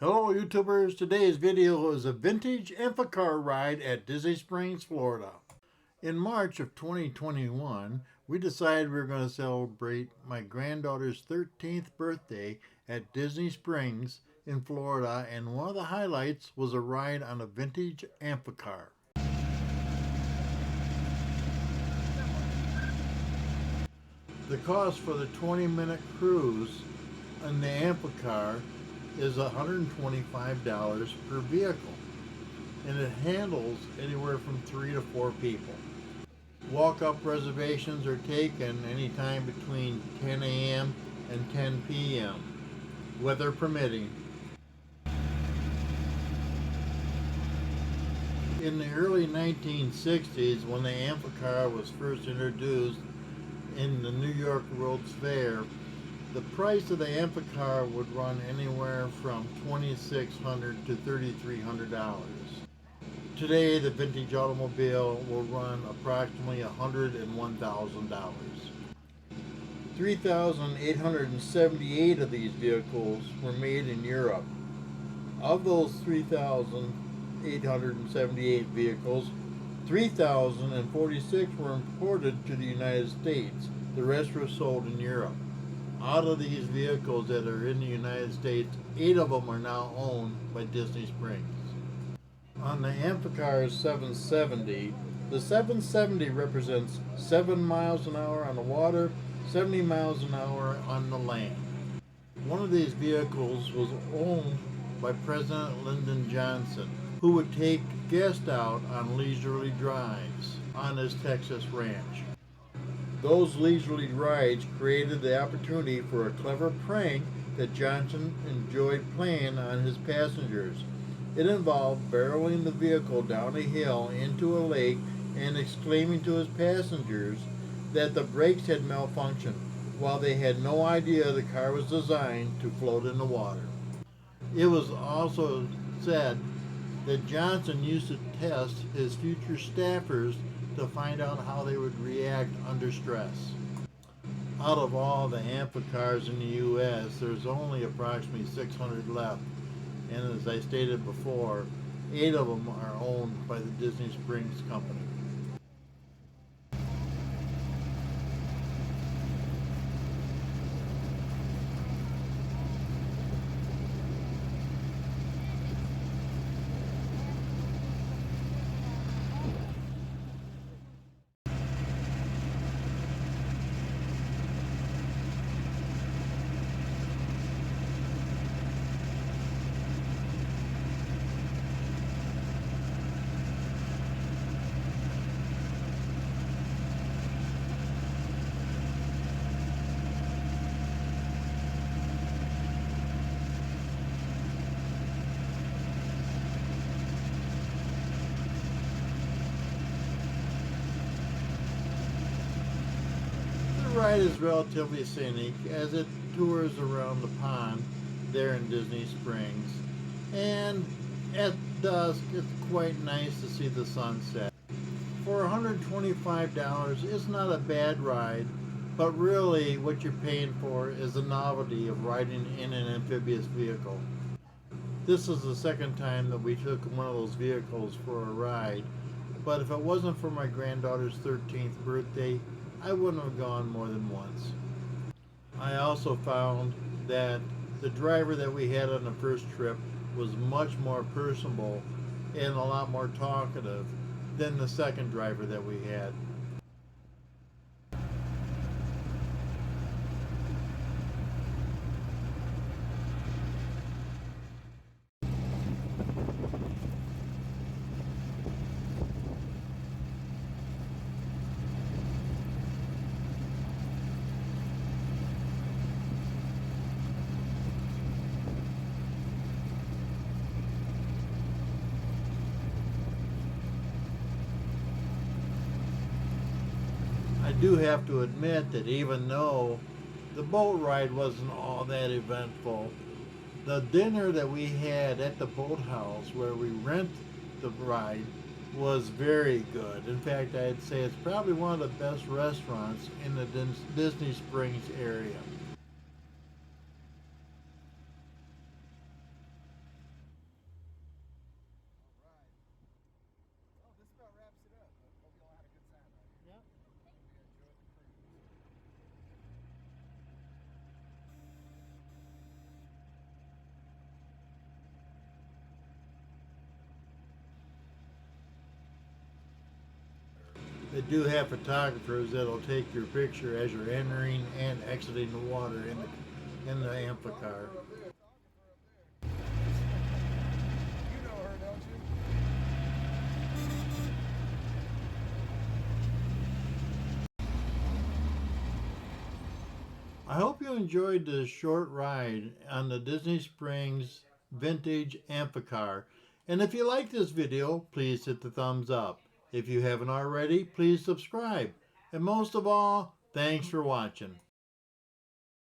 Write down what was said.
Hello YouTubers, today's video is a vintage Amphicar ride at Disney Springs, Florida. In March of 2021, we decided we were going to celebrate my granddaughter's 13th birthday at Disney Springs in Florida, and one of the highlights was a ride on a vintage Amphicar. The cost for the 20-minute cruise on the Amphicar is $125 per vehicle, and it handles anywhere from 3 to 4 people. Walk-up reservations are taken anytime between 10 a.m. and 10 p.m., weather permitting. In the early 1960s, when the Amphicar was first introduced in the New York World's Fair, the price of the Amphicar would run anywhere from $2,600 to $3,300. Today, the vintage automobile will run approximately $101,000. 3,878 of these vehicles were made in Europe. Of those 3,878 vehicles, 3,046 were imported to the United States. The rest were sold in Europe. Out of these vehicles that are in the United States, 8 of them are now owned by Disney Springs. On the Amphicar 770, the 770 represents 7 miles an hour on the water, 70 miles an hour on the land. One of these vehicles was owned by President Lyndon Johnson, who would take guests out on leisurely drives on his Texas ranch. Those leisurely rides created the opportunity for a clever prank that Johnson enjoyed playing on his passengers. It involved barreling the vehicle down a hill into a lake and exclaiming to his passengers that the brakes had malfunctioned, while they had no idea the car was designed to float in the water. It was also said that Johnson used to test his future staffers to find out how they would react under stress. Out of all the Amphicars in the U.S., there's only approximately 600 left, and as I stated before, 8 of them are owned by the Disney Springs company. The ride is relatively scenic as it tours around the pond there in Disney Springs, and at dusk it's quite nice to see the sunset. For $125, it's not a bad ride, but really what you're paying for is the novelty of riding in an amphibious vehicle. This is the second time that we took one of those vehicles for a ride, but if it wasn't for my granddaughter's 13th birthday, I wouldn't have gone more than once. I also found that the driver that we had on the first trip was much more personable and a lot more talkative than the second driver that we had. I do have to admit that even though the boat ride wasn't all that eventful, the dinner that we had at the boathouse where we rent the ride was very good. In fact, I'd say it's probably one of the best restaurants in the Disney Springs area. They do have photographers that'll take your picture as you're entering and exiting the water in the Amphicar. You know her, don't you? I hope you enjoyed this short ride on the Disney Springs Vintage Amphicar. And if you like this video, please hit the thumbs up. If you haven't already, please subscribe. And most of all, thanks for watching.